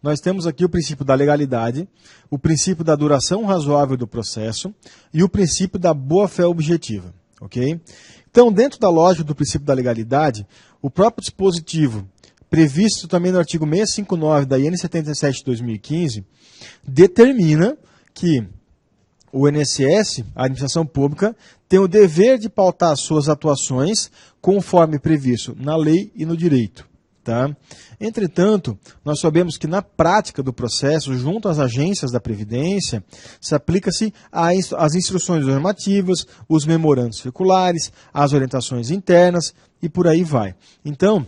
Nós temos aqui o princípio da legalidade, o princípio da duração razoável do processo e o princípio da boa-fé objetiva. Ok? Então, dentro da lógica do princípio da legalidade, o próprio dispositivo, previsto também no artigo 659 da IN 77 de 2015, determina que o INSS, a administração pública, tem o dever de pautar suas atuações conforme previsto na lei e no direito. Tá? Entretanto, nós sabemos que na prática do processo, junto às agências da Previdência, se aplica-se às instruções normativas, os memorandos circulares, as orientações internas e por aí vai. Então,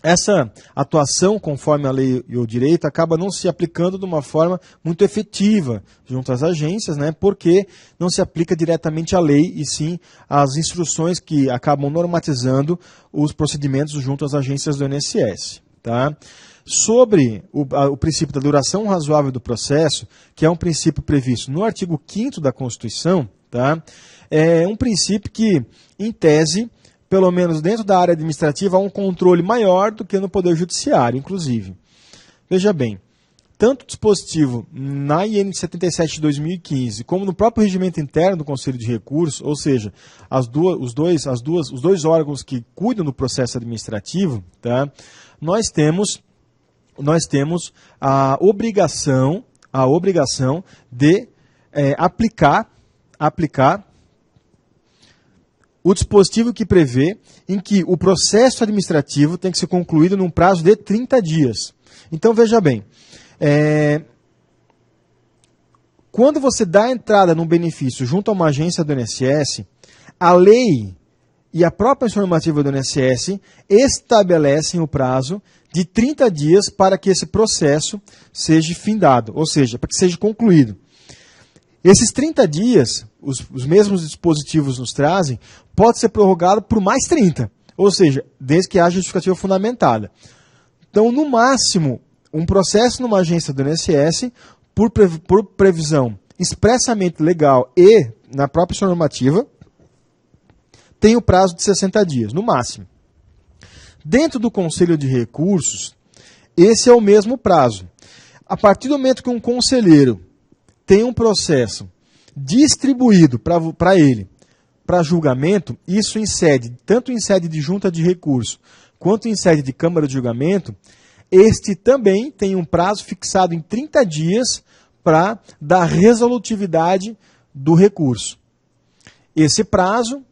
essa atuação conforme a lei e o direito acaba não se aplicando de uma forma muito efetiva junto às agências, né, porque não se aplica diretamente à lei e sim às instruções que acabam normatizando os procedimentos junto às agências do INSS. Tá? Sobre o princípio da duração razoável do processo, que é um princípio previsto no artigo 5º da Constituição, tá? É um princípio que, em tese, pelo menos dentro da área administrativa, há um controle maior do que no Poder Judiciário, inclusive. Veja bem, tanto o dispositivo na IN 77 de 2015, como no próprio regimento interno do Conselho de Recursos, ou seja, os dois órgãos que cuidam do processo administrativo, tá? Nós temos a obrigação de aplicar o dispositivo que prevê em que o processo administrativo tem que ser concluído num prazo de 30 dias. Então, veja bem, quando você dá entrada num benefício junto a uma agência do INSS, a lei e a própria normativa do INSS estabelecem o prazo de 30 dias para que esse processo seja findado, ou seja, para que seja concluído. Esses 30 dias, os mesmos dispositivos nos trazem, pode ser prorrogado por mais 30, ou seja, desde que haja justificativa fundamentada. Então, no máximo, um processo numa agência do INSS, por previsão expressamente legal e na própria normativa, tem o prazo de 60 dias, no máximo. Dentro do Conselho de Recursos, esse é o mesmo prazo. A partir do momento que um conselheiro tem um processo distribuído para ele, para julgamento, isso tanto em sede de junta de recurso, quanto em sede de câmara de julgamento, este também tem um prazo fixado em 30 dias para dar resolutividade do recurso. Esse prazo,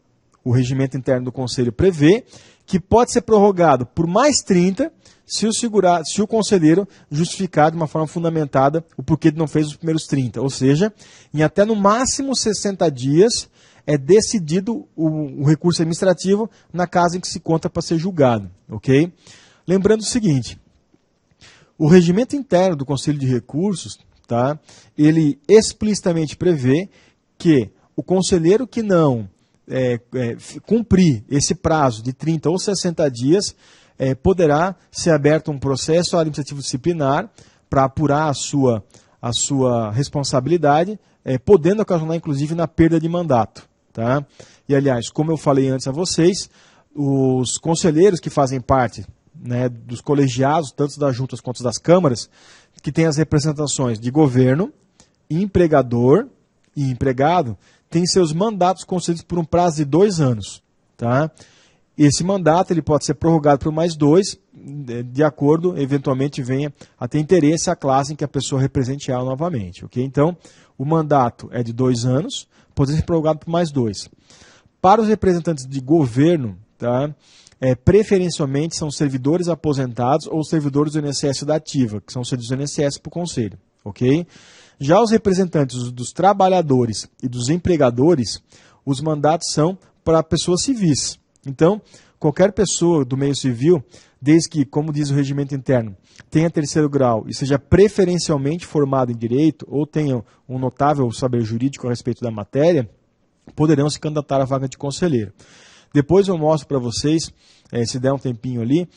o regimento interno do Conselho prevê, que pode ser prorrogado por mais 30, se o conselheiro justificar de uma forma fundamentada o porquê não fez os primeiros 30. Ou seja, em até no máximo 60 dias é decidido o recurso administrativo na casa em que se conta para ser julgado. Ok? Lembrando o seguinte, o regimento interno do Conselho de Recursos, tá, ele explicitamente prevê que o conselheiro que não cumprir esse prazo de 30 ou 60 dias, poderá ser aberto um processo administrativo disciplinar para apurar a sua responsabilidade, podendo ocasionar, inclusive, na perda de mandato. Tá? E, aliás, como eu falei antes a vocês, os conselheiros que fazem parte, né, dos colegiados, tanto das juntas quanto das câmaras, que têm as representações de governo, empregador e empregado, têm seus mandatos concedidos por um prazo de 2 anos. Tá? Esse mandato ele pode ser prorrogado por mais 2, de acordo, eventualmente venha a ter interesse a classe em que a pessoa represente ela novamente. Okay? Então, o mandato é de 2 anos, pode ser prorrogado por mais 2. Para os representantes de governo, tá, preferencialmente são servidores aposentados ou servidores do INSS da ativa, que são serviços do INSS para o Conselho. Okay? Já os representantes dos trabalhadores e dos empregadores, os mandatos são para pessoas civis. Então, qualquer pessoa do meio civil, desde que, como diz o regimento interno, tenha 3º grau e seja preferencialmente formado em direito ou tenha um notável saber jurídico a respeito da matéria, poderão se candidatar à vaga de conselheiro. Depois eu mostro para vocês, se der um tempinho ali,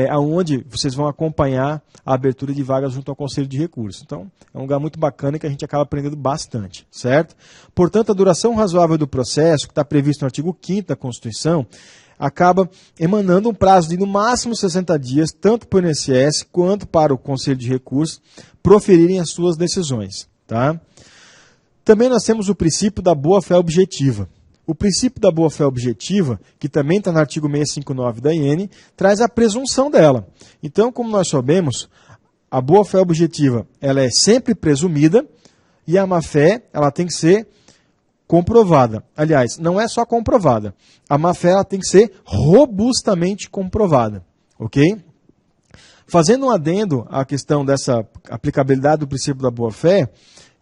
aonde vocês vão acompanhar a abertura de vagas junto ao Conselho de Recursos. Então, é um lugar muito bacana que a gente acaba aprendendo bastante, certo? Portanto, a duração razoável do processo, que está previsto no artigo 5º da Constituição, acaba emanando um prazo de no máximo 60 dias, tanto para o INSS quanto para o Conselho de Recursos, proferirem as suas decisões. Tá? Também nós temos o princípio da boa-fé objetiva. O princípio da boa-fé objetiva, que também está no artigo 659 da IN, traz a presunção dela. Então, como nós sabemos, a boa-fé objetiva ela é sempre presumida e a má-fé ela tem que ser comprovada. Aliás, não é só comprovada. A má-fé ela tem que ser robustamente comprovada. Ok? Fazendo um adendo à questão dessa aplicabilidade do princípio da boa-fé,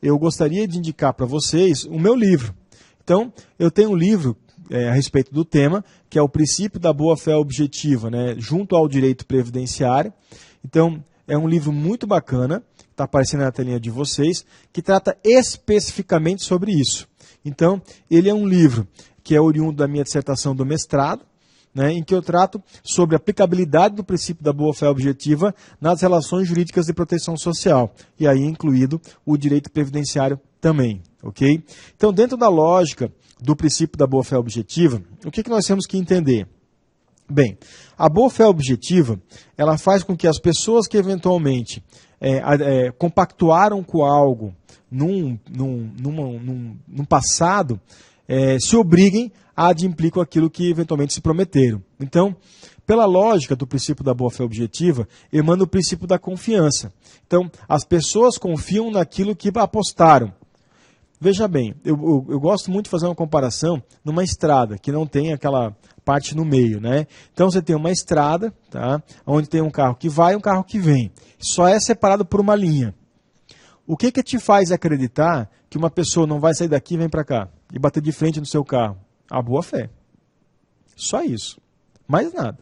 eu gostaria de indicar para vocês o meu livro. Então, eu tenho um livro a respeito do tema, que é o princípio da boa-fé objetiva, né, junto ao direito previdenciário. Então, é um livro muito bacana, está aparecendo na telinha de vocês, que trata especificamente sobre isso. Então, ele é um livro que é oriundo da minha dissertação do mestrado, né, em que eu trato sobre a aplicabilidade do princípio da boa-fé objetiva nas relações jurídicas de proteção social, e aí incluído o direito previdenciário também. Okay? Então, dentro da lógica do princípio da boa-fé objetiva, o que nós temos que entender? Bem, a boa-fé objetiva, ela faz com que as pessoas que eventualmente compactuaram com algo num passado, se obriguem a adimplir com aquilo que eventualmente se prometeram. Então, pela lógica do princípio da boa-fé objetiva, emana o princípio da confiança. Então, as pessoas confiam naquilo que apostaram. Veja bem, eu gosto muito de fazer uma comparação numa estrada, que não tem aquela parte no meio, né? Então você tem uma estrada, tá? Onde tem um carro que vai e um carro que vem. Só é separado por uma linha. O que te faz acreditar que uma pessoa não vai sair daqui e vem para cá e bater de frente no seu carro? A boa fé. Só isso. Mais nada.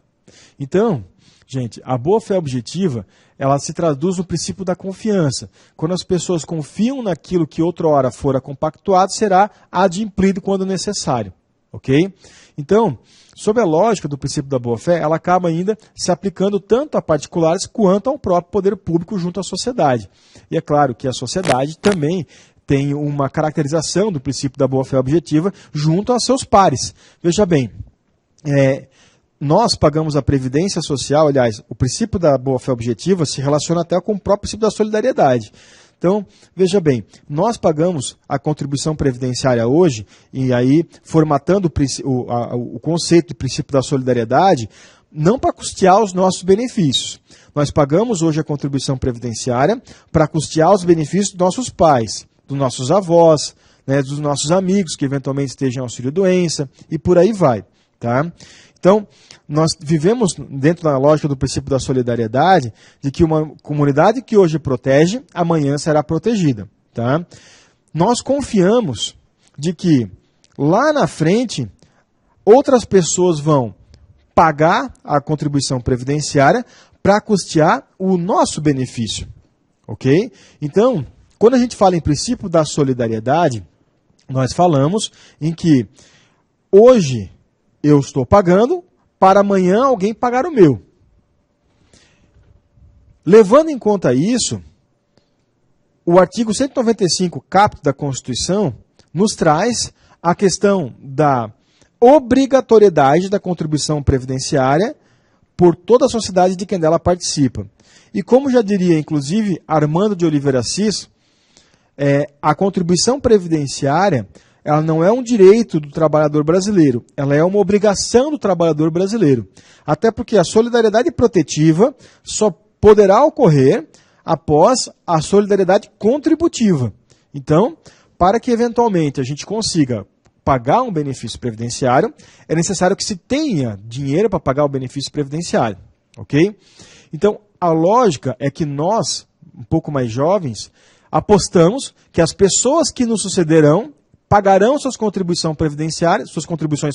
Então, gente, a boa-fé objetiva, ela se traduz no princípio da confiança. Quando as pessoas confiam naquilo que outrora fora compactuado, será adimplido quando necessário. Ok? Então, sob a lógica do princípio da boa-fé, ela acaba ainda se aplicando tanto a particulares quanto ao próprio poder público junto à sociedade. E é claro que a sociedade também tem uma caracterização do princípio da boa-fé objetiva junto a seus pares. Veja bem, nós pagamos a Previdência Social, aliás, o princípio da boa-fé objetiva se relaciona até com o próprio princípio da solidariedade. Então, veja bem, nós pagamos a contribuição previdenciária hoje, e aí formatando o conceito de princípio da solidariedade, não para custear os nossos benefícios. Nós pagamos hoje a contribuição previdenciária para custear os benefícios dos nossos pais, dos nossos avós, né, dos nossos amigos que eventualmente estejam em auxílio-doença, e por aí vai. Tá? Então, nós vivemos dentro da lógica do princípio da solidariedade, de que uma comunidade que hoje protege, amanhã será protegida. Tá? Nós confiamos de que lá na frente, outras pessoas vão pagar a contribuição previdenciária para custear o nosso benefício. Ok? Então, quando a gente fala em princípio da solidariedade, nós falamos em que hoje eu estou pagando para amanhã alguém pagar o meu. Levando em conta isso, o artigo 195, caput da Constituição, nos traz a questão da obrigatoriedade da contribuição previdenciária por toda a sociedade de quem dela participa. E como já diria, inclusive, Armando de Oliveira Assis, a contribuição previdenciária ela não é um direito do trabalhador brasileiro, ela é uma obrigação do trabalhador brasileiro. Até porque a solidariedade protetiva só poderá ocorrer após a solidariedade contributiva. Então, para que eventualmente a gente consiga pagar um benefício previdenciário, é necessário que se tenha dinheiro para pagar o benefício previdenciário. Ok? Então, a lógica é que nós, um pouco mais jovens, apostamos que as pessoas que nos sucederão pagarão suas contribuições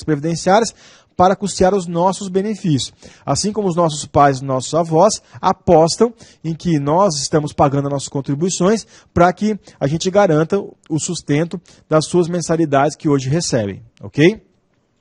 previdenciárias para custear os nossos benefícios. Assim como os nossos pais e nossos avós apostam em que nós estamos pagando as nossas contribuições para que a gente garanta o sustento das suas mensalidades que hoje recebem. Ok?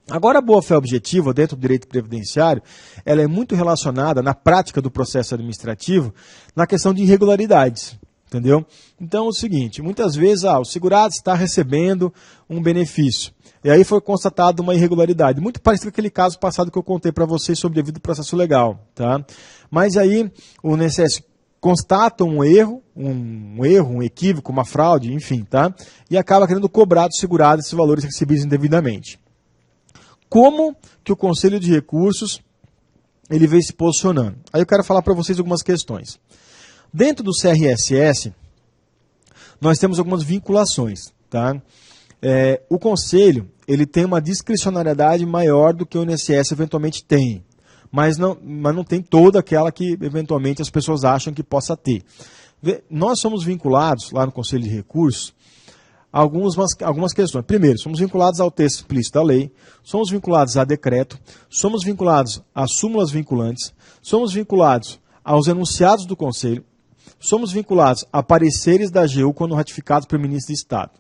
Agora, a boa-fé objetiva dentro do direito previdenciário, ela é muito relacionada na prática do processo administrativo na questão de irregularidades. Entendeu? Então é o seguinte, muitas vezes o segurado está recebendo um benefício. E aí foi constatada uma irregularidade. Muito parecido com aquele caso passado que eu contei para vocês sobre devido processo legal. Tá? Mas aí o INSS constata um erro, um equívoco, uma fraude, enfim, tá? E acaba querendo cobrar do segurado esses valores recebidos indevidamente. Como que o Conselho de Recursos ele vem se posicionando? Aí eu quero falar para vocês algumas questões. Dentro do CRSS, nós temos algumas vinculações. Tá? O Conselho ele tem uma discricionariedade maior do que o INSS eventualmente tem, mas não tem toda aquela que eventualmente as pessoas acham que possa ter. Nós somos vinculados lá no Conselho de Recursos a algumas questões. Primeiro, somos vinculados ao texto explícito da lei, somos vinculados a decreto, somos vinculados a súmulas vinculantes, somos vinculados aos enunciados do Conselho, somos vinculados a pareceres da AGU quando ratificados pelo ministro de Estado.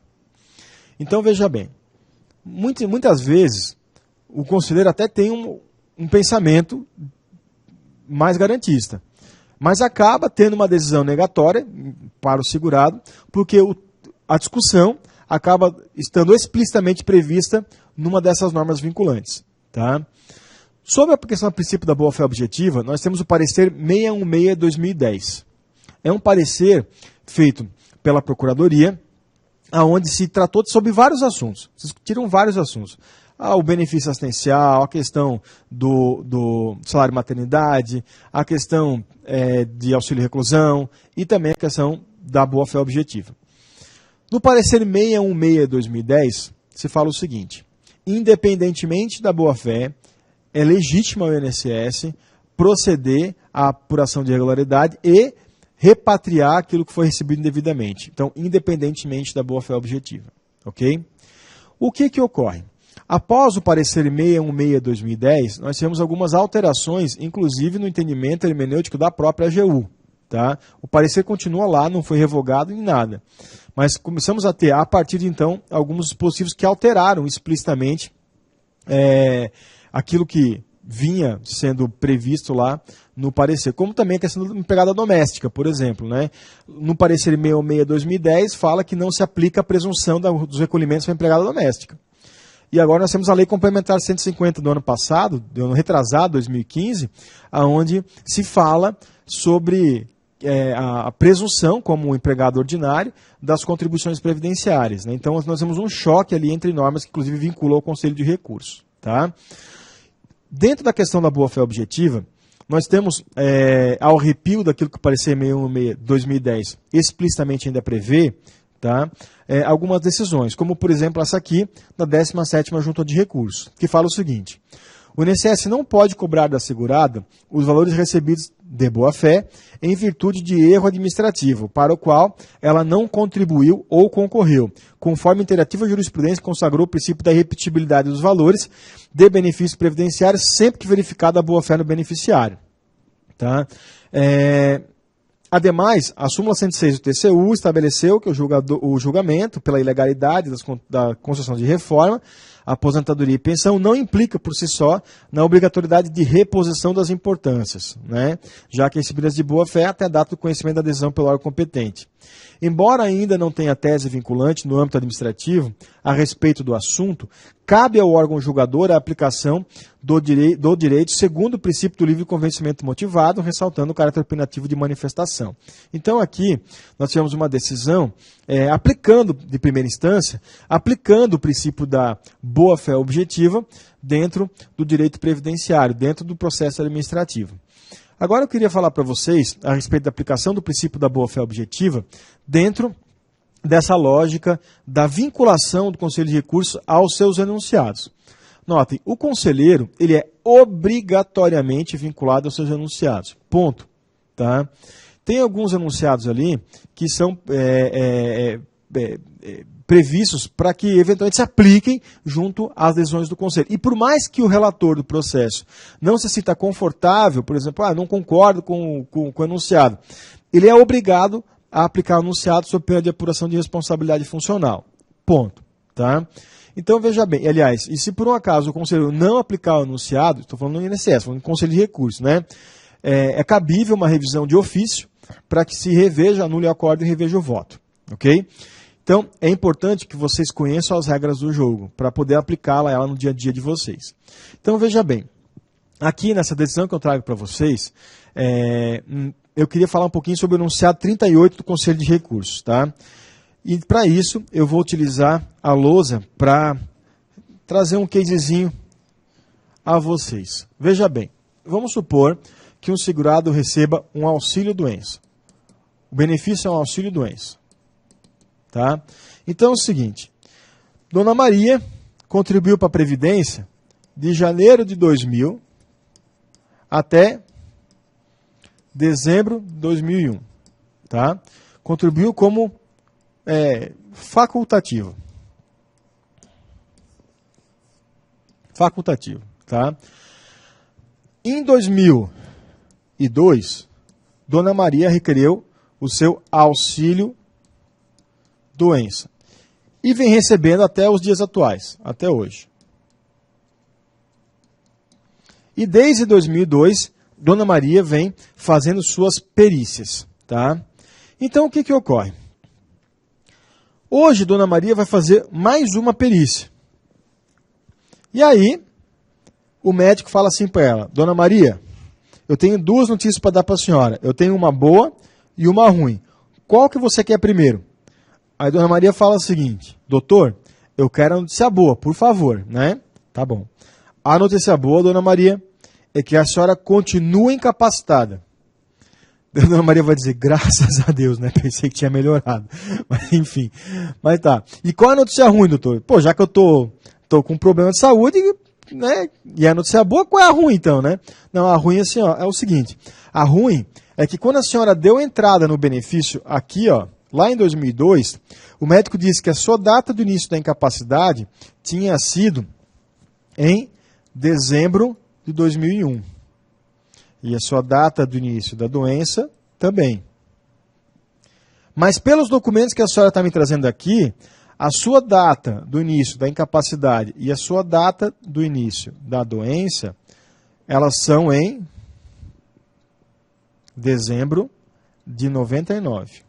Então, veja bem, muitas vezes o conselheiro até tem um pensamento mais garantista, mas acaba tendo uma decisão negatória para o segurado, porque a discussão acaba estando explicitamente prevista numa dessas normas vinculantes. Tá? Sobre a questão do princípio da boa-fé objetiva, nós temos o parecer 616/2010. É um parecer feito pela Procuradoria, onde se tratou sobre vários assuntos. Se discutiram vários assuntos. O benefício assistencial, a questão do salário maternidade, a questão de auxílio reclusão e também a questão da boa-fé objetiva. No parecer 616/2010, se fala o seguinte: independentemente da boa-fé, é legítimo ao INSS proceder à apuração de irregularidade e repatriar aquilo que foi recebido indevidamente. Então, independentemente da boa-fé objetiva. Ok? O que ocorre? Após o parecer 616/2010, nós tivemos algumas alterações, inclusive no entendimento hermenêutico da própria AGU. Tá? O parecer continua lá, não foi revogado em nada. Mas começamos a ter, a partir de então, alguns dispositivos que alteraram explicitamente aquilo que vinha sendo previsto lá no parecer, como também a questão da empregada doméstica, por exemplo. Né? No parecer 616/2010 fala que não se aplica a presunção dos recolhimentos para a empregada doméstica. E agora nós temos a Lei Complementar 150 do ano passado, do ano retrasado, 2015, onde se fala sobre a presunção, como empregado ordinário, das contribuições previdenciárias. Né? Então nós temos um choque ali entre normas que inclusive vinculam ao Conselho de Recursos. Tá? Dentro da questão da boa-fé objetiva, nós temos, ao arrepio daquilo que o parecer 616/2010 explicitamente ainda prevê, tá? Algumas decisões, como por exemplo essa aqui, da 17ª Junta de Recursos, que fala o seguinte: o INSS não pode cobrar da segurada os valores recebidos de boa-fé em virtude de erro administrativo, para o qual ela não contribuiu ou concorreu, conforme a interativa jurisprudência consagrou o princípio da irrepetibilidade dos valores de benefícios previdenciários sempre que verificada a boa-fé no beneficiário. Tá? Ademais, a súmula 106 do TCU estabeleceu que o julgamento pela ilegalidade da concessão de reforma, aposentadoria e pensão não implica por si só na obrigatoriedade de reposição das importâncias, né? Já que recebidas de boa-fé até a data do conhecimento da decisão pelo órgão competente. Embora ainda não tenha tese vinculante no âmbito administrativo a respeito do assunto, cabe ao órgão julgador a aplicação do direito segundo o princípio do livre convencimento motivado, ressaltando o caráter opinativo de manifestação. Então aqui nós tivemos uma decisão aplicando, de primeira instância, aplicando o princípio da boa-fé objetiva dentro do direito previdenciário, dentro do processo administrativo. Agora eu queria falar para vocês a respeito da aplicação do princípio da boa-fé objetiva dentro dessa lógica da vinculação do Conselho de Recursos aos seus enunciados. Notem, o conselheiro ele é obrigatoriamente vinculado aos seus enunciados. Ponto. Tá? Tem alguns enunciados ali que são previstos para que eventualmente se apliquem junto às decisões do Conselho. E por mais que o relator do processo não se sinta confortável, por exemplo, não concordo com o enunciado, ele é obrigado a aplicar o enunciado sob pena de apuração de responsabilidade funcional. Ponto. Tá? Então veja bem, aliás, e se por um acaso o Conselho não aplicar o enunciado, estou falando no INSS, falando no Conselho de Recursos, né? É cabível uma revisão de ofício, para que se reveja, anule o acordo e reveja o voto. Ok? Então, é importante que vocês conheçam as regras do jogo, para poder aplicá-la ela no dia a dia de vocês. Então, veja bem, aqui nessa decisão que eu trago para vocês, eu queria falar um pouquinho sobre o enunciado 38 do Conselho de Recursos. Tá? E para isso, eu vou utilizar a lousa para trazer um casezinho a vocês. Veja bem, vamos supor que um segurado receba um auxílio-doença. O benefício é um auxílio-doença. Tá? Então é o seguinte, Dona Maria contribuiu para a Previdência de janeiro de 2000 até dezembro de 2001. Tá? Contribuiu como facultativo. Facultativo. Tá? Em 2002, Dona Maria requereu o seu auxílio doença. E vem recebendo até os dias atuais, até hoje. E desde 2002, Dona Maria vem fazendo suas perícias. Tá? Então, o que ocorre? Hoje, Dona Maria vai fazer mais uma perícia. E aí, o médico fala assim para ela, Dona Maria, eu tenho duas notícias para dar para a senhora. Eu tenho uma boa e uma ruim. Qual que você quer primeiro? Aí Dona Maria fala o seguinte, doutor, eu quero a notícia boa, por favor, né? Tá bom. A notícia boa, Dona Maria, é que a senhora continua incapacitada. Dona Maria vai dizer, graças a Deus, né? Pensei que tinha melhorado. Mas enfim, mas tá. E qual é a notícia ruim, doutor? Pô, já que eu tô com um problema de saúde, né? E a notícia boa, qual é a ruim então, né? Não, a ruim assim, ó, é o seguinte, a ruim é que quando a senhora deu entrada no benefício aqui, ó, lá em 2002, o médico disse que a sua data do início da incapacidade tinha sido em dezembro de 2001. E a sua data do início da doença também. Mas pelos documentos que a senhora está me trazendo aqui, a sua data do início da incapacidade e a sua data do início da doença, elas são em dezembro de 99.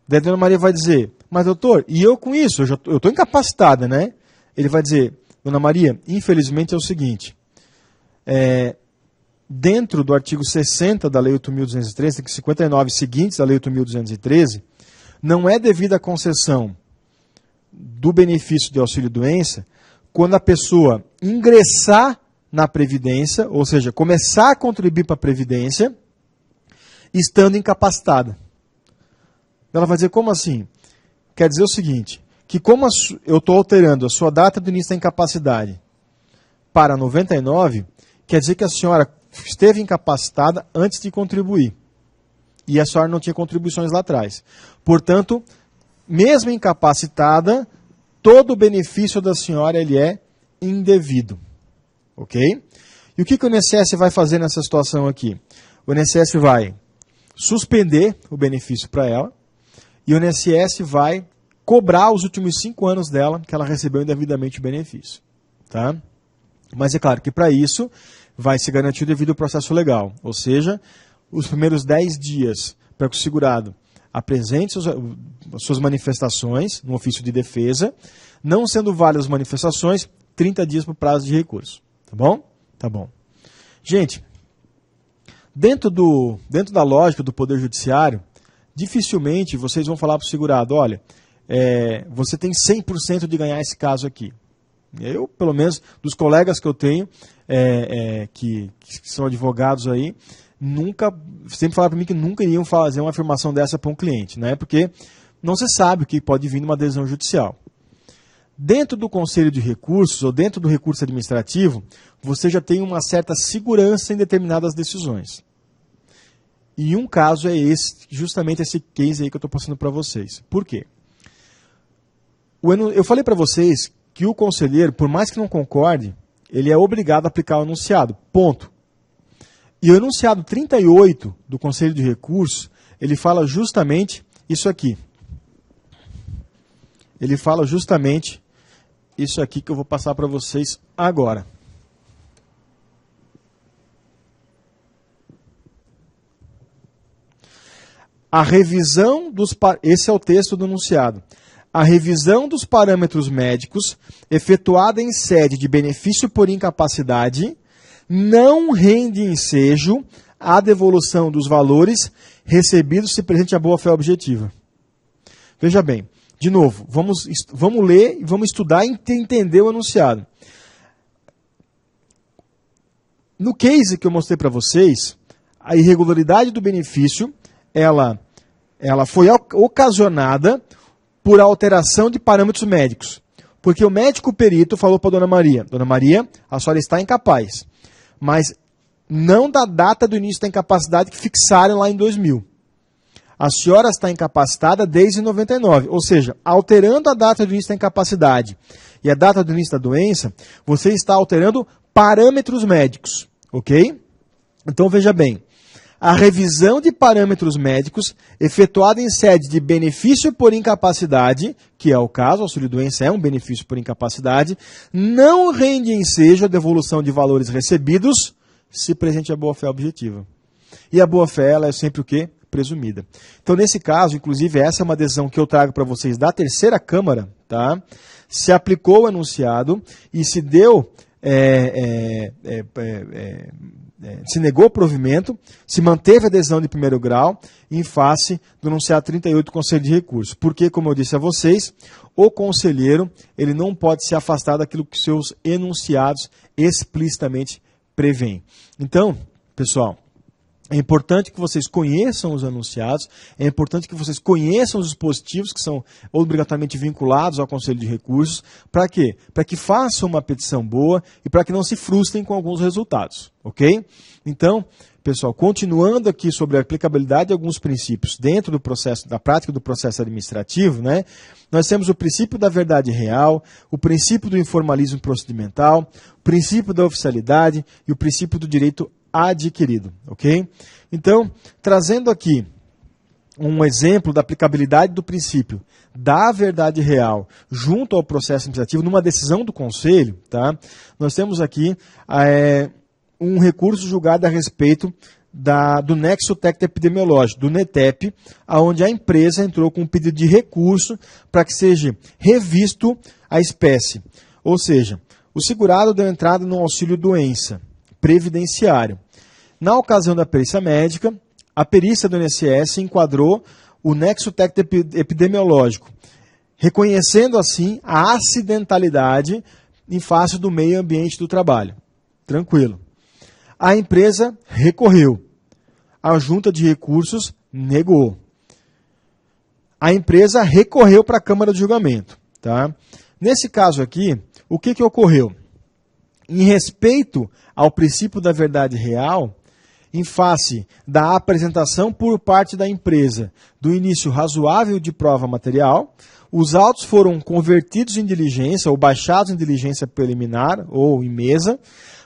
Daí a Dona Maria vai dizer, mas doutor, e eu com isso? Eu estou incapacitada, né? Ele vai dizer, Dona Maria, infelizmente é o seguinte, dentro do artigo 60 da Lei 8.213, artigo 59 seguintes da Lei 8.213, não é devida a concessão do benefício de auxílio-doença quando a pessoa ingressar na Previdência, ou seja, começar a contribuir para a Previdência, estando incapacitada. Ela vai dizer, como assim? Quer dizer o seguinte, que como eu estou alterando a sua data do início da incapacidade para 99, quer dizer que a senhora esteve incapacitada antes de contribuir. E a senhora não tinha contribuições lá atrás. Portanto, mesmo incapacitada, todo o benefício da senhora ele é indevido. Ok? E o que o INSS vai fazer nessa situação aqui? O INSS vai suspender o benefício para ela, e o INSS vai cobrar os últimos 5 anos dela, que ela recebeu indevidamente o benefício. Tá? Mas é claro que para isso vai se garantir o devido processo legal. Ou seja, os primeiros 10 dias para que o segurado apresente suas manifestações no ofício de defesa, não sendo válidas as manifestações, 30 dias para o prazo de recurso. Tá bom? Tá bom. Gente, dentro da lógica do Poder Judiciário, dificilmente vocês vão falar para o segurado, olha, você tem 100% de ganhar esse caso aqui. Eu, pelo menos, dos colegas que eu tenho, que são advogados aí, sempre falaram para mim que nunca iriam fazer uma afirmação dessa para um cliente, né? Porque não se sabe o que pode vir numa decisão judicial. Dentro do Conselho de Recursos, ou dentro do recurso administrativo, você já tem uma certa segurança em determinadas decisões. E um caso é justamente esse case aí que eu estou passando para vocês. Por quê? Eu falei para vocês que o conselheiro, por mais que não concorde, ele é obrigado a aplicar o enunciado. Ponto. E o enunciado 38 do Conselho de Recursos, ele fala justamente isso aqui. Ele fala justamente isso aqui que eu vou passar para vocês agora. a revisão dos... Esse é o texto do enunciado. A revisão dos parâmetros médicos, efetuada em sede de benefício por incapacidade, não rende ensejo à devolução dos valores recebidos se presente a boa-fé objetiva. Veja bem, de novo, vamos ler e vamos estudar e entender o enunciado. No case que eu mostrei para vocês, a irregularidade do benefício, ela foi ocasionada por alteração de parâmetros médicos. Porque o médico perito falou para a Dona Maria, a senhora está incapaz. Mas não da data do início da incapacidade que fixaram lá em 2000. A senhora está incapacitada desde 99. Ou seja, alterando a data do início da incapacidade e a data do início da doença, você está alterando parâmetros médicos. Ok? Então veja bem. A revisão de parâmetros médicos efetuada em sede de benefício por incapacidade, que é o caso, o auxílio-doença é um benefício por incapacidade, não rende ensejo a devolução de valores recebidos se presente a boa-fé objetiva. E a boa-fé ela é sempre o quê? Presumida. Então, nesse caso, inclusive, essa é uma decisão que eu trago para vocês da terceira Câmara, tá? Se aplicou o enunciado e se deu... se negou o provimento, se manteve a adesão de primeiro grau em face do enunciado 38 do Conselho de Recursos. Porque, como eu disse a vocês, o conselheiro ele não pode se afastar daquilo que seus enunciados explicitamente prevêem. Então, pessoal, é importante que vocês conheçam os enunciados, é importante que vocês conheçam os dispositivos que são obrigatoriamente vinculados ao Conselho de Recursos. Para quê? Para que façam uma petição boa e para que não se frustrem com alguns resultados. Ok? Então, pessoal, continuando aqui sobre a aplicabilidade de alguns princípios dentro do processo, da prática do processo administrativo, né, nós temos o princípio da verdade real, o princípio do informalismo procedimental, o princípio da oficialidade e o princípio do direito adquirido, ok? Então, trazendo aqui um exemplo da aplicabilidade do princípio da verdade real junto ao processo administrativo, numa decisão do Conselho, tá? Nós temos aqui um recurso julgado a respeito do nexo técnico epidemiológico, do NETEP, onde a empresa entrou com um pedido de recurso para que seja revisto a espécie. Ou seja, o segurado deu entrada no auxílio-doença previdenciário. Na ocasião da perícia médica, a perícia do INSS enquadrou o nexo técnico epidemiológico, reconhecendo assim a acidentalidade em face do meio ambiente do trabalho. Tranquilo. A empresa recorreu. A junta de recursos negou. A empresa recorreu para a Câmara de Julgamento. Tá? Nesse caso aqui, o que ocorreu? Em respeito ao princípio da verdade real, em face da apresentação por parte da empresa do início razoável de prova material, os autos foram convertidos em diligência ou baixados em diligência preliminar ou em mesa,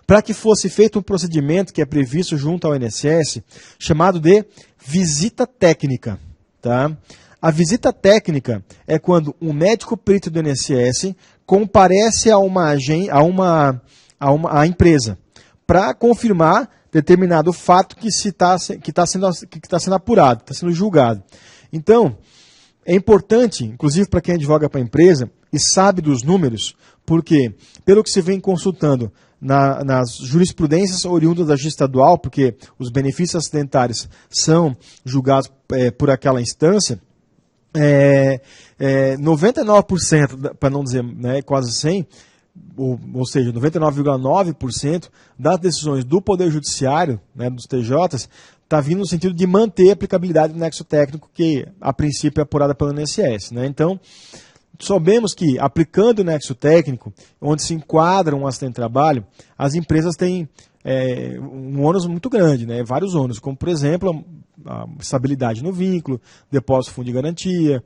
para que fosse feito um procedimento que é previsto junto ao INSS, chamado de visita técnica. Tá? A visita técnica é quando um médico perito do INSS comparece à empresa para confirmar determinado fato que está sendo apurado, está sendo julgado. Então, é importante, inclusive para quem advoga para a empresa e sabe dos números, porque, pelo que se vem consultando nas jurisprudências oriundas da Justiça Estadual, porque os benefícios acidentários são julgados por aquela instância, 99%, para não dizer quase 100%, ou seja, 99,9% das decisões do Poder Judiciário, dos TJs, está vindo no sentido de manter a aplicabilidade do nexo técnico que, a princípio, é apurada pelo INSS. Então, sabemos que, aplicando o nexo técnico, onde se enquadra um acidente de trabalho, as empresas têm um ônus muito grande, vários ônus, como, por exemplo, a estabilidade no vínculo, depósito de fundo de garantia,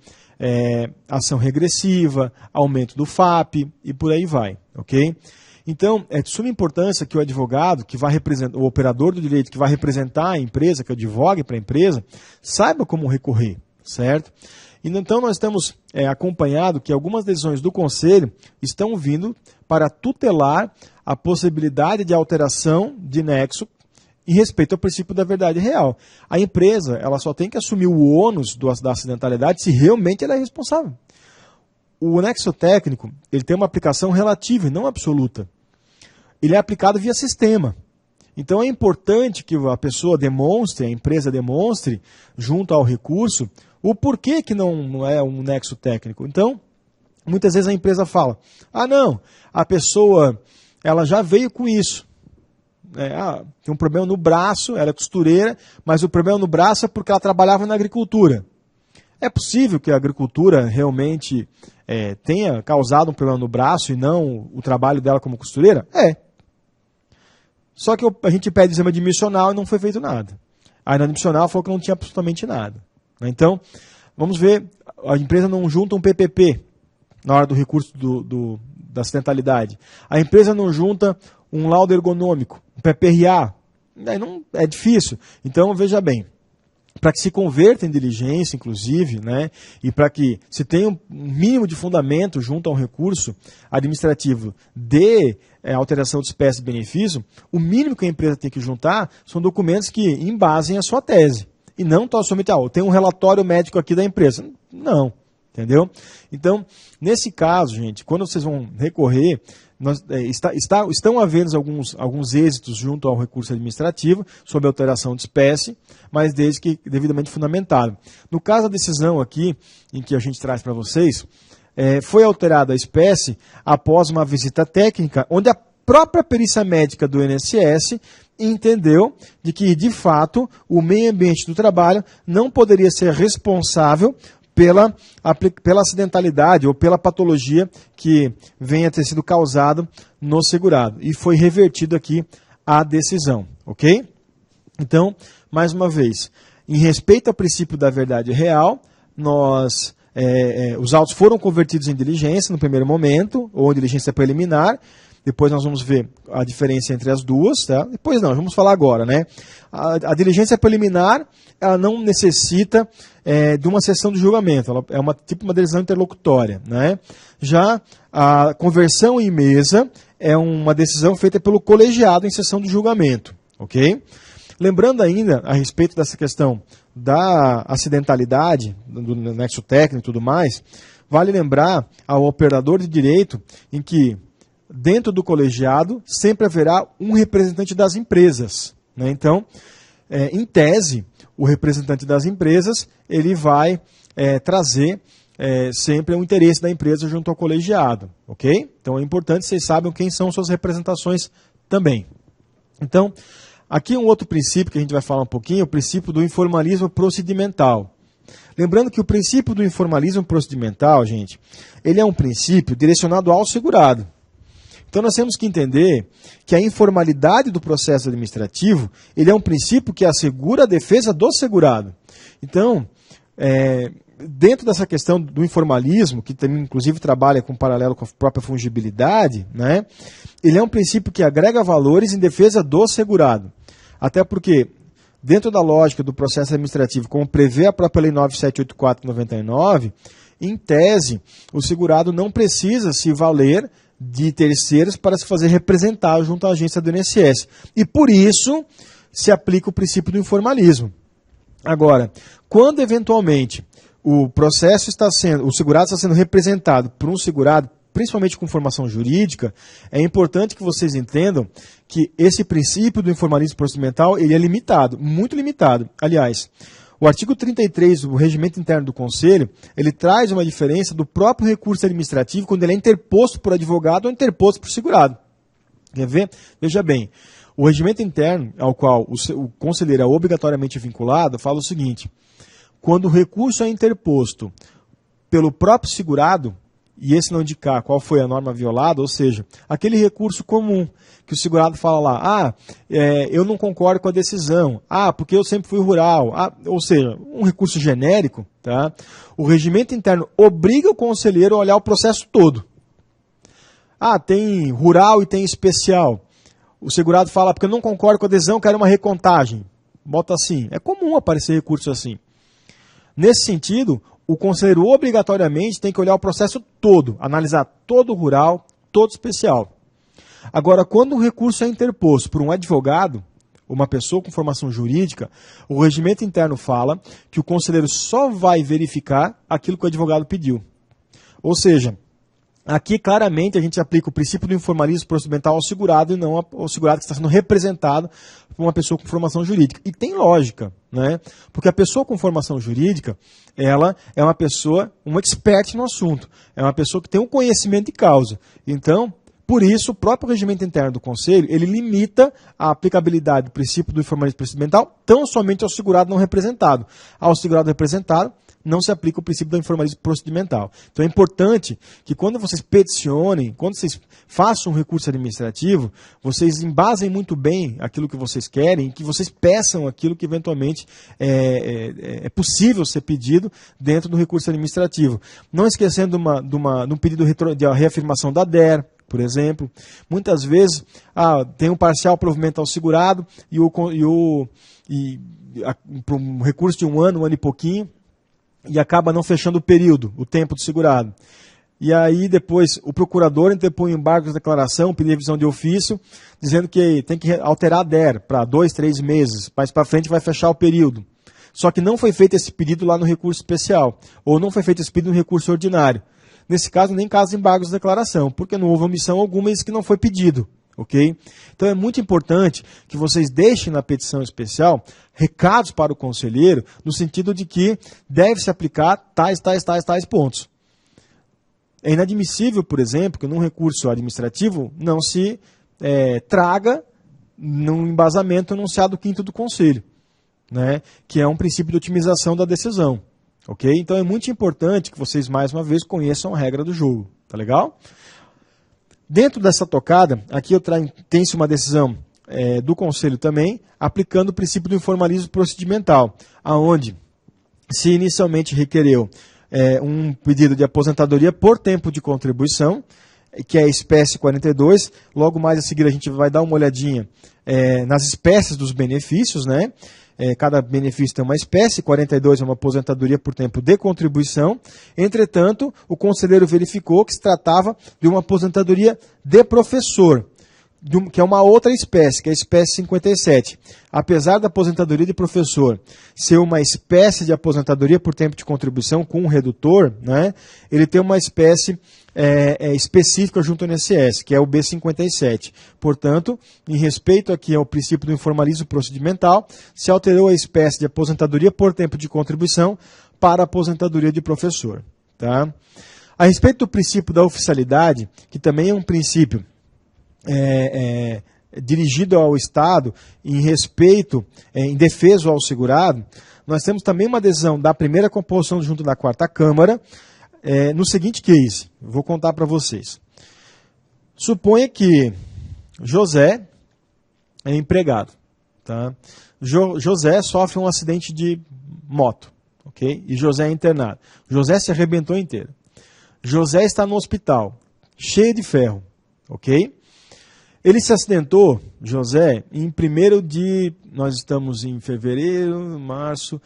ação regressiva, aumento do FAP e por aí vai, ok? Então, é de suma importância que o advogado, que vai representar, o operador do direito que vai representar a empresa, que advogue para a empresa, saiba como recorrer, certo? E então nós temos acompanhado que algumas decisões do Conselho estão vindo para tutelar a possibilidade de alteração de nexo em respeito ao princípio da verdade real. A empresa ela só tem que assumir o ônus da acidentalidade se realmente ela é responsável. O nexo técnico ele tem uma aplicação relativa e não absoluta. Ele é aplicado via sistema. Então é importante que a pessoa demonstre, a empresa demonstre, junto ao recurso, o porquê que não é um nexo técnico. Então, muitas vezes a empresa fala, não, a pessoa ela já veio com isso. Tem um problema no braço, ela é costureira, mas o problema no braço é porque ela trabalhava na agricultura. É possível que a agricultura realmente tenha causado um problema no braço e não o trabalho dela como costureira? É. Só que a gente pede exame admissional e não foi feito nada. A admissional falou que não tinha absolutamente nada. Então, vamos ver, a empresa não junta um PPP na hora do recurso da acidentalidade. A empresa não junta um laudo ergonômico, um PPRA. Não, é difícil. Então, veja bem, para que se converta em diligência, inclusive, né, e para que se tenha um mínimo de fundamento junto a um recurso administrativo de alteração de espécie e benefício, o mínimo que a empresa tem que juntar são documentos que embasem a sua tese. E não somente, tem um relatório médico aqui da empresa. Não, entendeu? Então, nesse caso, gente, quando vocês vão recorrer, estão havendo alguns êxitos junto ao recurso administrativo sobre alteração de espécie, mas desde que devidamente fundamentado. No caso da decisão aqui, em que a gente traz para vocês, foi alterada a espécie após uma visita técnica, onde a própria perícia médica do INSS entendeu de que, de fato, o meio ambiente do trabalho não poderia ser responsável pela acidentalidade ou pela patologia que venha a ter sido causada no segurado. E foi revertido aqui a decisão, ok? Então, mais uma vez, em respeito ao princípio da verdade real, os autos foram convertidos em diligência no primeiro momento, ou em diligência preliminar. Depois nós vamos ver a diferença entre as duas, tá? Depois não, vamos falar agora, né? A diligência preliminar, ela não necessita de uma sessão de julgamento, ela é uma decisão interlocutória, né? Já a conversão em mesa é uma decisão feita pelo colegiado em sessão de julgamento, ok? Lembrando ainda a respeito dessa questão da acidentalidade, do nexo técnico e tudo mais, vale lembrar ao operador de direito em que dentro do colegiado sempre haverá um representante das empresas, né? Então, em tese, o representante das empresas ele vai trazer sempre o interesse da empresa junto ao colegiado, ok? Então é importante que vocês saibam quem são suas representações também. Então, aqui um outro princípio que a gente vai falar um pouquinho, o princípio do informalismo procedimental. Lembrando que o princípio do informalismo procedimental, gente, ele é um princípio direcionado ao segurado. Então nós temos que entender que a informalidade do processo administrativo, ele é um princípio que assegura a defesa do segurado. Então, dentro dessa questão do informalismo, que também inclusive trabalha com paralelo com a própria fungibilidade, né, ele é um princípio que agrega valores em defesa do segurado. Até porque, dentro da lógica do processo administrativo, como prevê a própria Lei 9784/99, em tese, o segurado não precisa se valer de terceiros para se fazer representar junto à agência do INSS. E por isso se aplica o princípio do informalismo. Agora, quando eventualmente o segurado está sendo representado por um segurado, principalmente com formação jurídica, é importante que vocês entendam que esse princípio do informalismo procedimental ele é limitado, muito limitado. Aliás, o artigo 33 do Regimento Interno do Conselho, ele traz uma diferença do próprio recurso administrativo quando ele é interposto por advogado ou interposto por segurado. Quer ver? Veja bem, o regimento interno ao qual o conselheiro é obrigatoriamente vinculado fala o seguinte: quando o recurso é interposto pelo próprio segurado, e esse não indicar qual foi a norma violada, ou seja, aquele recurso comum que o segurado fala lá, eu não concordo com a decisão, porque eu sempre fui rural, ou seja, um recurso genérico, tá? O regimento interno obriga o conselheiro a olhar o processo todo. Tem rural e tem especial. O segurado fala, porque eu não concordo com a decisão, quero uma recontagem. Bota assim, é comum aparecer recurso assim. Nesse sentido, o conselheiro obrigatoriamente tem que olhar o processo todo, analisar todo o rural, todo o especial. Agora, quando o recurso é interposto por um advogado, uma pessoa com formação jurídica, o regimento interno fala que o conselheiro só vai verificar aquilo que o advogado pediu. Ou seja, aqui claramente a gente aplica o princípio do informalismo procedimental ao segurado e não ao segurado que está sendo representado por uma pessoa com formação jurídica. E tem lógica, né? Porque a pessoa com formação jurídica, ela é uma pessoa, um expert no assunto, é uma pessoa que tem um conhecimento de causa. Então, por isso, o próprio regimento interno do Conselho, ele limita a aplicabilidade do princípio do informalismo procedimental tão somente ao segurado não representado. Ao segurado representado, não se aplica o princípio do informalismo procedimental. Então é importante que quando vocês peticionem, quando vocês façam um recurso administrativo, vocês embasem muito bem aquilo que vocês querem e que vocês peçam aquilo que eventualmente é possível ser pedido dentro do recurso administrativo. Não esquecendo de um pedido de reafirmação da DER, por exemplo. Muitas vezes tem um parcial provimento ao segurado e para um recurso de um ano e pouquinho, e acaba não fechando o período, o tempo do segurado. E aí depois o procurador interpõe um embargo de declaração, pedir revisão de ofício, dizendo que tem que alterar a DER para 2, 3 meses, mais para frente vai fechar o período. Só que não foi feito esse pedido lá no recurso especial, ou não foi feito esse pedido no recurso ordinário. Nesse caso, nem caso de embargos de declaração, porque não houve omissão alguma e isso que não foi pedido. Okay? Então é muito importante que vocês deixem na petição especial recados para o conselheiro, no sentido de que deve-se aplicar tais pontos. É inadmissível, por exemplo, que num recurso administrativo não se traga num embasamento enunciado 5º do conselho, né? Que é um princípio de otimização da decisão. Okay? Então é muito importante que vocês, mais uma vez, conheçam a regra do jogo. Tá legal? Dentro dessa tocada, aqui tem-se uma decisão do Conselho também, aplicando o princípio do informalismo procedimental, aonde se inicialmente requereu um pedido de aposentadoria por tempo de contribuição, que é a espécie 42, logo mais a seguir a gente vai dar uma olhadinha nas espécies dos benefícios, né? Cada benefício tem uma espécie, 42 é uma aposentadoria por tempo de contribuição. Entretanto, o conselheiro verificou que se tratava de uma aposentadoria de professor, que é uma outra espécie, que é a espécie 57. Apesar da aposentadoria de professor ser uma espécie de aposentadoria por tempo de contribuição com um redutor, né, ele tem uma espécie específica junto ao INSS, que é o B57. Portanto, em respeito aqui ao princípio do informalismo procedimental, se alterou a espécie de aposentadoria por tempo de contribuição para a aposentadoria de professor. Tá? A respeito do princípio da oficialidade, que também é um princípio dirigido ao Estado em respeito, em defesa ao segurado, nós temos também uma decisão da primeira composição junto da 4ª Câmara, no seguinte case, vou contar para vocês. Suponha que José é empregado. Tá? José sofre um acidente de moto, okay? E José é internado. José se arrebentou inteiro. José está no hospital, cheio de ferro. Okay? Ele se acidentou, José, em 1º de... Nós estamos em fevereiro, março...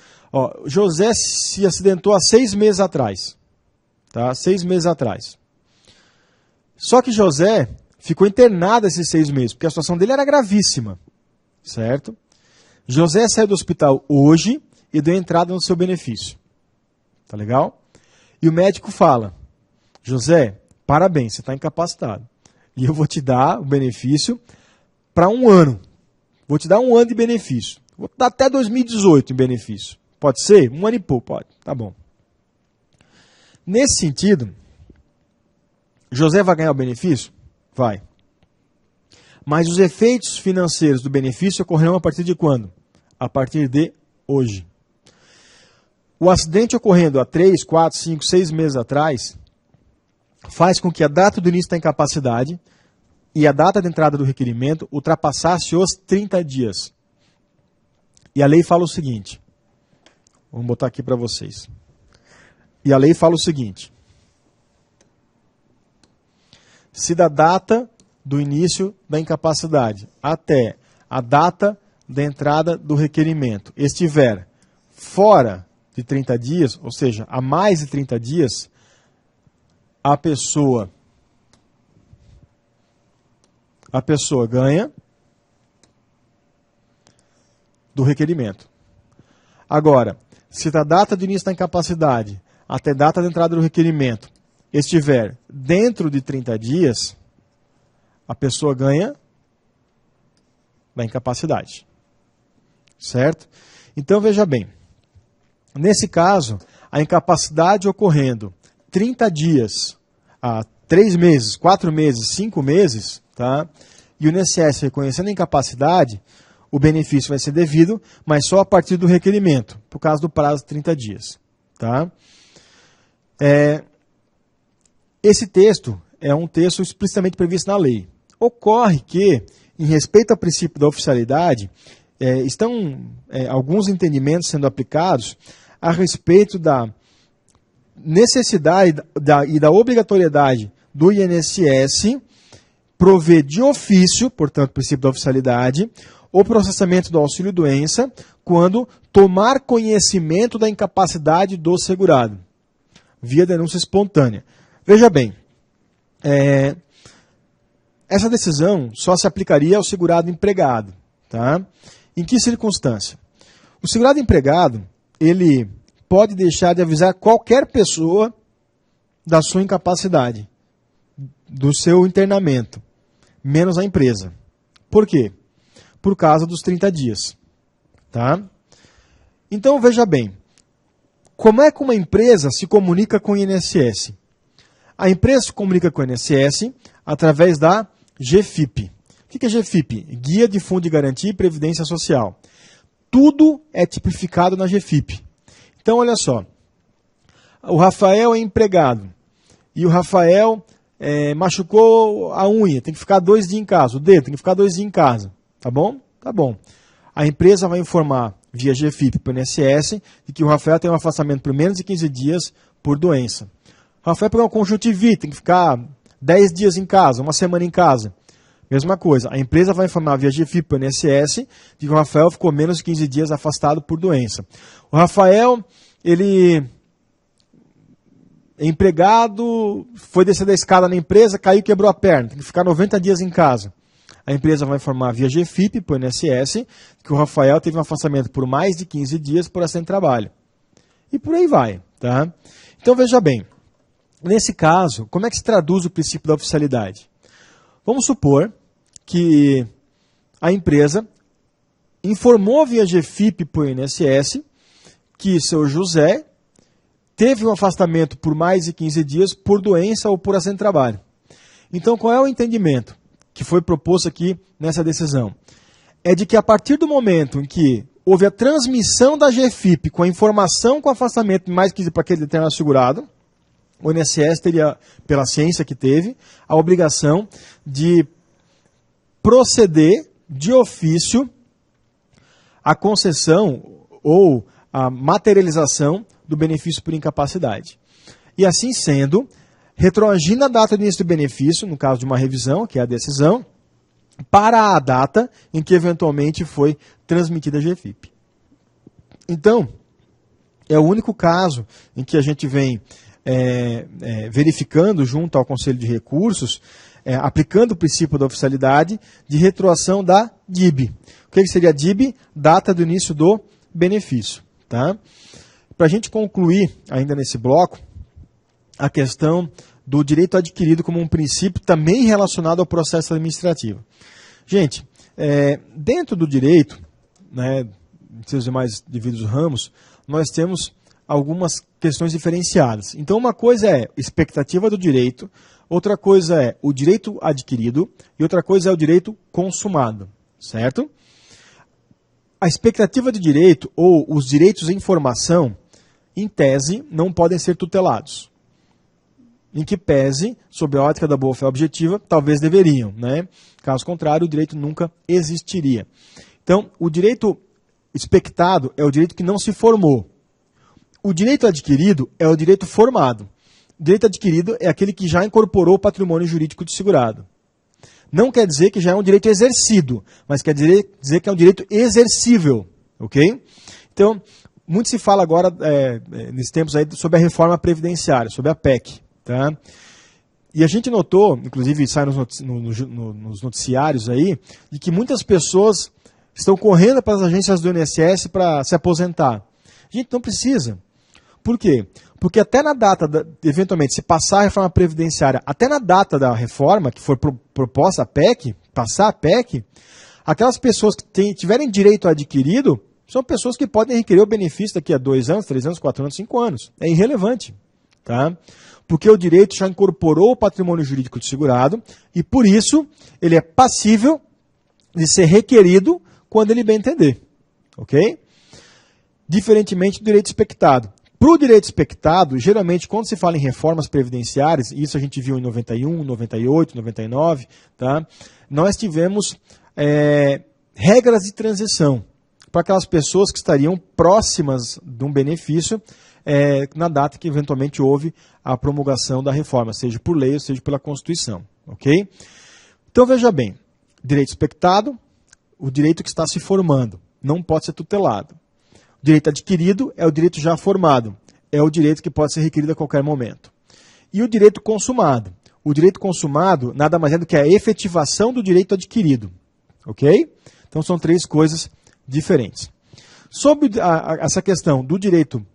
José se acidentou há 6 meses atrás. Tá? 6 meses atrás. Só que José ficou internado esses 6 meses, porque a situação dele era gravíssima. Certo? José saiu do hospital hoje e deu entrada no seu benefício. Tá legal? E o médico fala, José, parabéns, você está incapacitado. E eu vou te dar o benefício para 1 ano. Vou te dar 1 ano de benefício. Vou dar até 2018 em benefício. Pode ser? 1 ano e pouco, pode. Tá bom. Nesse sentido, José vai ganhar o benefício? Vai. Mas os efeitos financeiros do benefício ocorrerão a partir de quando? A partir de hoje. O acidente ocorrendo há 3, 4, 5, 6 meses atrás faz com que a data do início da incapacidade e a data de entrada do requerimento ultrapassasse os 30 dias. E a lei fala o seguinte, vamos botar aqui para vocês. E a lei fala o seguinte, se da data do início da incapacidade até a data da entrada do requerimento estiver fora de 30 dias, ou seja, a mais de 30 dias, a pessoa ganha do requerimento. Agora, se da data de início da incapacidade até a data de entrada do requerimento estiver dentro de 30 dias, a pessoa ganha da incapacidade. Certo? Então, veja bem. Nesse caso, a incapacidade ocorrendo 30 dias, 3 meses, 4 meses, 5 meses, tá? E o INSS reconhecendo a incapacidade, o benefício vai ser devido, mas só a partir do requerimento, por causa do prazo de 30 dias. Tá? Esse texto é um texto explicitamente previsto na lei. Ocorre que, em respeito ao princípio da oficialidade, estão alguns entendimentos sendo aplicados a respeito da necessidade e da obrigatoriedade do INSS prover de ofício, portanto, princípio da oficialidade, o processamento do auxílio-doença quando tomar conhecimento da incapacidade do segurado, via denúncia espontânea. Veja bem, essa decisão só se aplicaria ao segurado empregado. Tá? Em que circunstância? O segurado empregado, ele pode deixar de avisar qualquer pessoa da sua incapacidade, do seu internamento, menos a empresa. Por quê? Por causa dos 30 dias. Tá? Então, veja bem, como é que uma empresa se comunica com o INSS? A empresa se comunica com o INSS através da GFIP. O que é GFIP? Guia de Fundo de Garantia e Previdência Social. Tudo é tipificado na GFIP. Então, olha só, o Rafael é empregado e o Rafael machucou a unha, tem que ficar 2 dias em casa, o dedo tem que ficar 2 dias em casa. Tá bom? Tá bom. A empresa vai informar via GFIP para o INSS de que o Rafael tem um afastamento por menos de 15 dias por doença. O Rafael pegou uma conjuntivite, tem que ficar 10 dias em casa, uma semana em casa. Mesma coisa, a empresa vai informar via GFIP para o INSS de que o Rafael ficou menos de 15 dias afastado por doença. O Rafael, ele é empregado, foi descer da escada na empresa, caiu e quebrou a perna, tem que ficar 90 dias em casa. A empresa vai informar via GFIP para o INSS que o Rafael teve um afastamento por mais de 15 dias por acidente de trabalho. E por aí vai. Tá? Então veja bem, nesse caso, como é que se traduz o princípio da oficialidade? Vamos supor que a empresa informou via GFIP para o INSS que seu José teve um afastamento por mais de 15 dias por doença ou por acidente de trabalho. Então qual é o entendimento que foi proposto aqui nessa decisão? É de que a partir do momento em que houve a transmissão da GFIP com a informação com afastamento de mais de 15 para aquele determinado segurado, o INSS teria, pela ciência que teve, a obrigação de proceder de ofício à concessão ou à materialização do benefício por incapacidade. E assim sendo, retroagindo a data de início do benefício, no caso de uma revisão, que é a decisão, para a data em que eventualmente foi transmitida a GFIP. Então, é o único caso em que a gente vem verificando junto ao Conselho de Recursos, aplicando o princípio da oficialidade, de retroação da DIB. O que seria a DIB? Data do início do benefício. Tá? Para a gente concluir ainda nesse bloco, a questão do direito adquirido como um princípio também relacionado ao processo administrativo. Gente, dentro do direito, né, em seus demais devidos ramos, nós temos algumas questões diferenciadas. Então, uma coisa é expectativa do direito, outra coisa é o direito adquirido e outra coisa é o direito consumado, certo? A expectativa de direito ou os direitos em formação, em tese, não podem ser tutelados. Em que pese, sob a ótica da boa-fé objetiva, talvez deveriam, né? Caso contrário, o direito nunca existiria. Então, o direito expectado é o direito que não se formou. O direito adquirido é o direito formado. O direito adquirido é aquele que já incorporou o patrimônio jurídico do segurado. Não quer dizer que já é um direito exercido, mas quer dizer que é um direito exercível. Ok? Então, muito se fala agora, nesses tempos aí, sobre a reforma previdenciária, sobre a PEC. Tá? E a gente notou, inclusive sai nos noticiários aí, de que muitas pessoas estão correndo para as agências do INSS para se aposentar. Gente, não precisa. Por quê? Porque até na data, eventualmente, se passar a reforma previdenciária, até na data da reforma, que for proposta a PEC, passar a PEC, aquelas pessoas que tiverem direito adquirido, são pessoas que podem requerer o benefício daqui a 2 anos, 3 anos, 4 anos, 5 anos. É irrelevante. Tá? Porque o direito já incorporou o patrimônio jurídico do segurado e, por isso, ele é passível de ser requerido quando ele bem entender. Ok? Diferentemente do direito expectado. Para o direito expectado, geralmente, quando se fala em reformas previdenciárias, isso a gente viu em 91, 98, 99, tá? Nós tivemos regras de transição para aquelas pessoas que estariam próximas de um benefício na data que eventualmente houve a promulgação da reforma, seja por lei ou seja pela Constituição. Ok? Então veja bem, direito expectado, o direito que está se formando, não pode ser tutelado. O direito adquirido é o direito já formado, é o direito que pode ser requerido a qualquer momento. E o direito consumado? O direito consumado nada mais é do que a efetivação do direito adquirido. Ok? Então são 3 coisas diferentes. Sobre essa questão do direito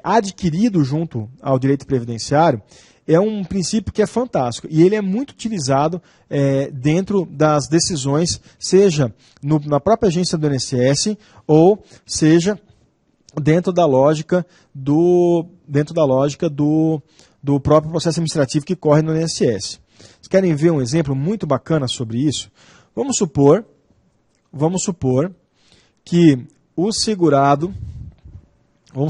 adquirido junto ao direito previdenciário, é um princípio que é fantástico e ele é muito utilizado dentro das decisões, seja na própria agência do INSS ou seja dentro da lógica do próprio processo administrativo que corre no INSS. Vocês querem ver um exemplo muito bacana sobre isso? Vamos supor que um segurado um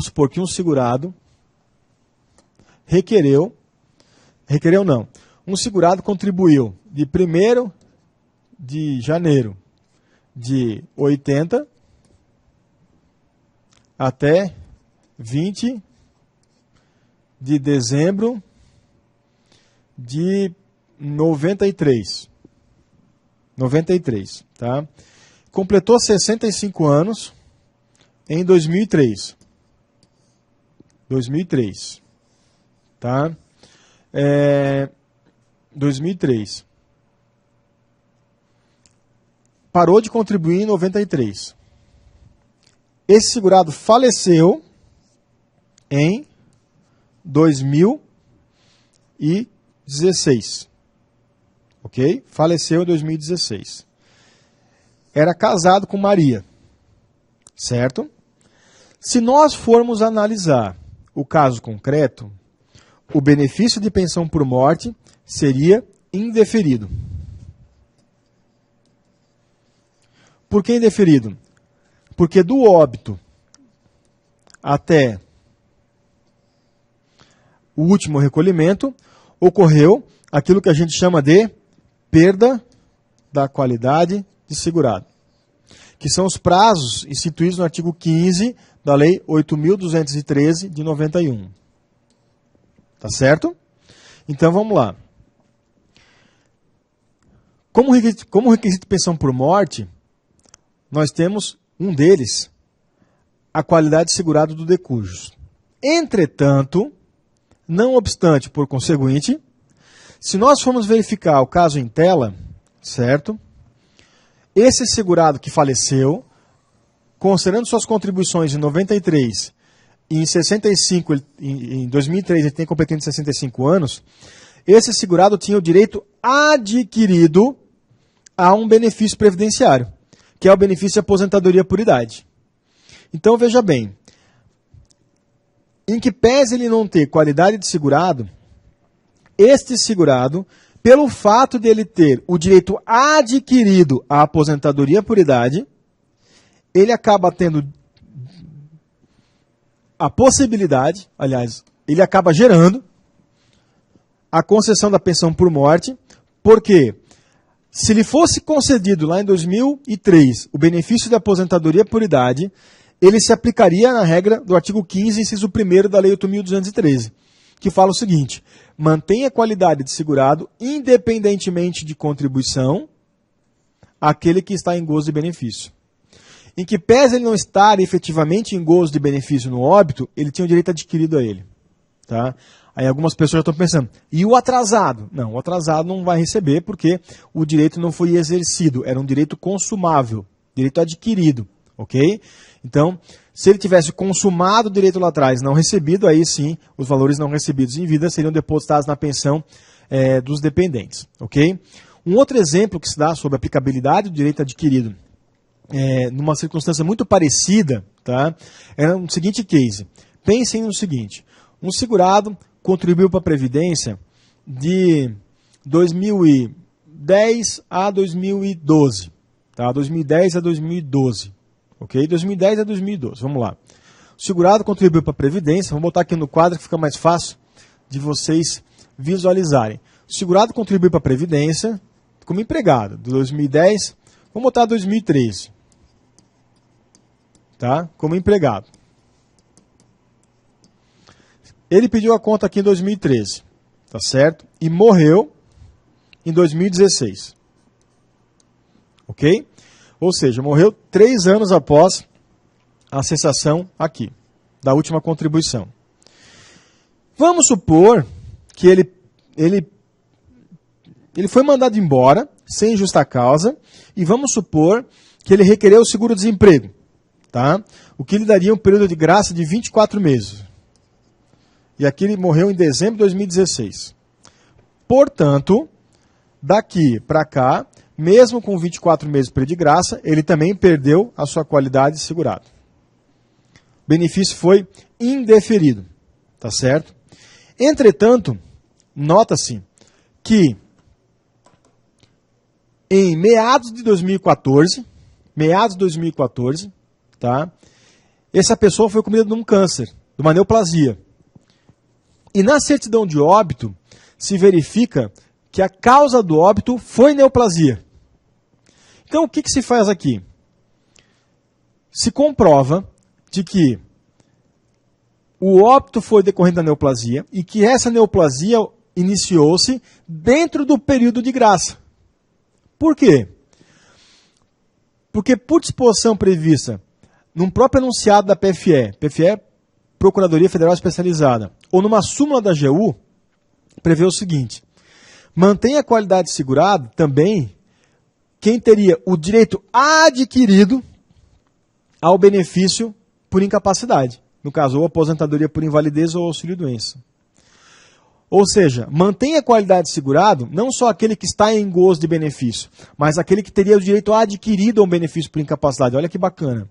segurado contribuiu de 1º de janeiro de 80 até 20 de dezembro de 93, tá? Completou 65 anos em 2003, tá? 2003. Parou de contribuir em 93. Esse segurado faleceu em 2016. Ok? Faleceu em 2016. Era casado com Maria. Certo? Se nós formos analisar o caso concreto, o benefício de pensão por morte seria indeferido. Por que indeferido? Porque do óbito até o último recolhimento ocorreu aquilo que a gente chama de perda da qualidade de segurado, que são os prazos instituídos no artigo 15 da Lei 8.213 de 91. Tá certo? Então vamos lá. Como requisito de pensão por morte, nós temos um deles, a qualidade de segurado do decujus. Entretanto, não obstante, por conseguinte, se nós formos verificar o caso em tela, certo? Esse segurado que faleceu, considerando suas contribuições em 93 e em 65, em 2003 ele tem completado 65 anos, esse segurado tinha o direito adquirido a um benefício previdenciário, que é o benefício de aposentadoria por idade. Então veja bem, em que pese ele não ter qualidade de segurado, este segurado, pelo fato de ele ter o direito adquirido à aposentadoria por idade, ele acaba tendo a possibilidade, aliás, ele acaba gerando a concessão da pensão por morte, porque se lhe fosse concedido lá em 2003 o benefício de aposentadoria por idade, ele se aplicaria na regra do artigo 15, inciso 1º da Lei 8.213, que fala o seguinte: mantenha a qualidade de segurado independentemente de contribuição aquele que está em gozo de benefício. Em que pese ele não estar efetivamente em gozo de benefício no óbito, ele tinha o direito adquirido a ele. Tá? Aí algumas pessoas já estão pensando, e o atrasado? Não, o atrasado não vai receber porque o direito não foi exercido, era um direito consumável. direito adquirido, ok? Então, se ele tivesse consumado o direito lá atrás não recebido, aí sim, os valores não recebidos em vida seriam depositados na pensão dos dependentes, ok? Um outro exemplo que se dá sobre a aplicabilidade do direito adquirido, numa circunstância muito parecida, tá? É o seguinte case. Pensem no seguinte, um segurado contribuiu para a Previdência de 2010 a 2012, tá? 2010 a 2012, ok? 2010 a 2012, vamos lá. O segurado contribuiu para a Previdência, vamos botar aqui no quadro que fica mais fácil de vocês visualizarem. O segurado contribuiu para a Previdência como empregado, de 2010, vamos botar 2013, tá? Como empregado. Ele pediu a conta aqui em 2013, tá certo? E morreu em 2016, ok? Ou seja, morreu 3 anos após a cessação aqui, da última contribuição. Vamos supor que ele foi mandado embora, sem justa causa, e vamos supor que ele requereu o seguro-desemprego, tá? O que lhe daria um período de graça de 24 meses. E aqui ele morreu em dezembro de 2016. Portanto, daqui para cá, mesmo com 24 meses de período de graça, ele também perdeu a sua qualidade de segurado. O benefício foi indeferido, tá certo? Entretanto, nota-se que em meados de 2014, tá? Essa pessoa foi comida de um câncer, de uma neoplasia. E na certidão de óbito, se verifica que a causa do óbito foi neoplasia. Então, o que se faz aqui? Se comprova de que o óbito foi decorrente da neoplasia e que essa neoplasia iniciou-se dentro do período de graça. Por quê? Porque por disposição prevista num próprio enunciado da PFE, Procuradoria Federal Especializada, ou numa súmula da AGU, prevê o seguinte: mantém a qualidade de segurado também quem teria o direito adquirido ao benefício por incapacidade. No caso, ou aposentadoria por invalidez ou auxílio-doença. Ou seja, mantém a qualidade de segurado não só aquele que está em gozo de benefício, mas aquele que teria o direito adquirido a um benefício por incapacidade. Olha que bacana.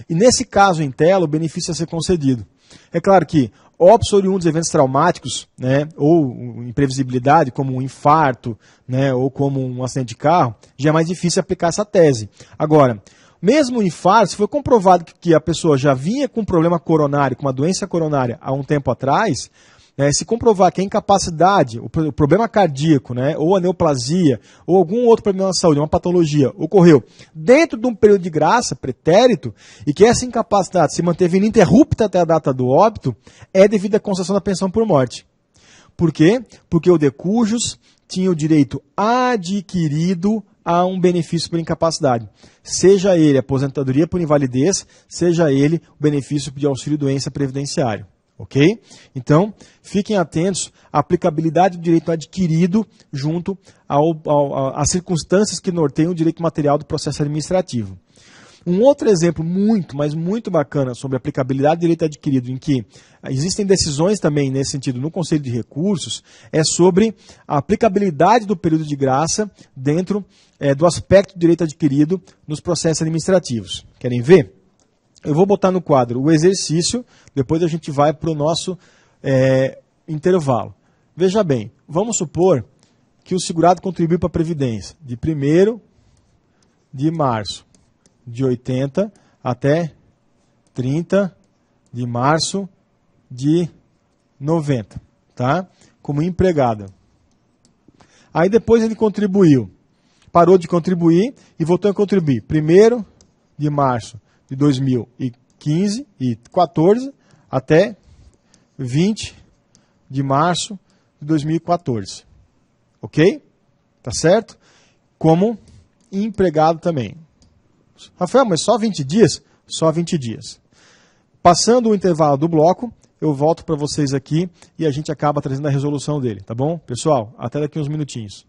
E nesse caso em tela, o benefício a ser concedido. É claro que óbitos oriundos de eventos traumáticos, né, ou imprevisibilidade, como um infarto, né, ou como um acidente de carro, já é mais difícil aplicar essa tese. Agora, mesmo o infarto, se foi comprovado que a pessoa já vinha com um problema coronário, com uma doença coronária há um tempo atrás, se comprovar que a incapacidade, o problema cardíaco, né, ou a neoplasia, ou algum outro problema de saúde, uma patologia, ocorreu dentro de um período de graça, pretérito, e que essa incapacidade se manteve ininterrupta até a data do óbito, é devido à concessão da pensão por morte. Por quê? Porque o de cujos tinha o direito adquirido a um benefício por incapacidade. Seja ele aposentadoria por invalidez, seja ele o benefício de auxílio-doença previdenciário. Ok? Então, fiquem atentos à aplicabilidade do direito adquirido junto às circunstâncias que norteiam o direito material do processo administrativo. Um outro exemplo muito, mas muito bacana sobre a aplicabilidade do direito adquirido, em que existem decisões também nesse sentido no Conselho de Recursos, é sobre a aplicabilidade do período de graça dentro do aspecto do direito adquirido nos processos administrativos. Querem ver? Eu vou botar no quadro o exercício, depois a gente vai para o nosso intervalo. Veja bem, vamos supor que o segurado contribuiu para a Previdência de 1º de março de 80 até 30 de março de 90, tá? Como empregado. Aí depois ele contribuiu, parou de contribuir e voltou a contribuir 1º de março de 2015 e 14 até 20 de março de 2014. Ok? Tá certo? Como empregado também. Rafael, mas só 20 dias? Só 20 dias. Passando o intervalo do bloco, eu volto para vocês aqui e a gente acaba trazendo a resolução dele, tá bom? Pessoal, até daqui uns minutinhos.